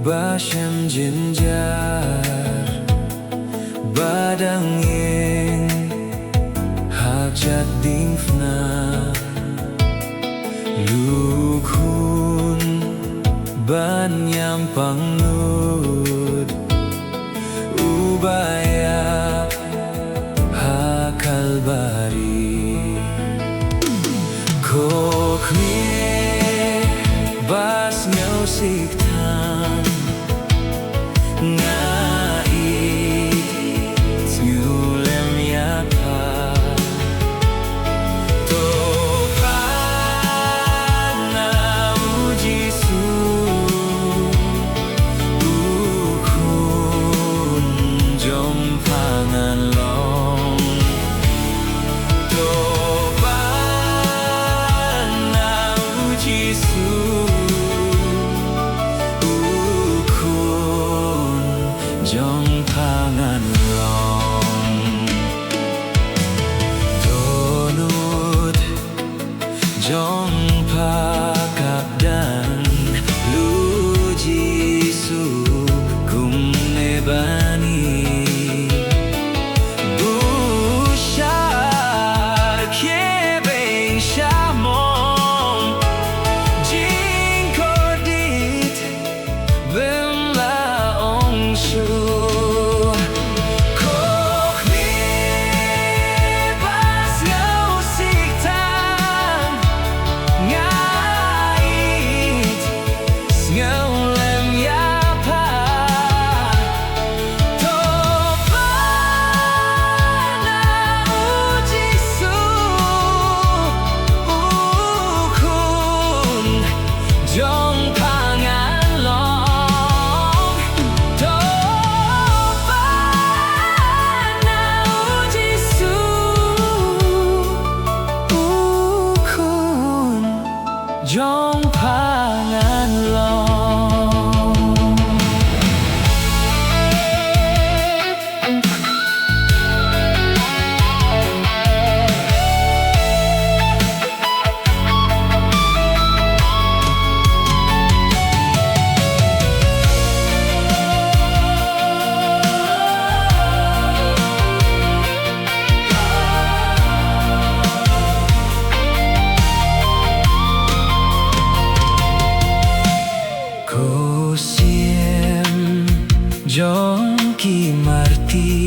Basham jenjar Badang yang hajat dimfna Lukhun Banyam pangnud Ubaya Hakal bari Kokmi Bas ngausiktan Ngait Ngulem yapa Topan na ujisu Ukun jom pangan long Topan na ujisu Jong pangan long Donut Jong pakabdan Luji su kum nebani Bushar kebeng shamong Jing kodit Bemla ongshu Jong pangan long Topan na ujisu Ukun Jong pangan long Jong ki marti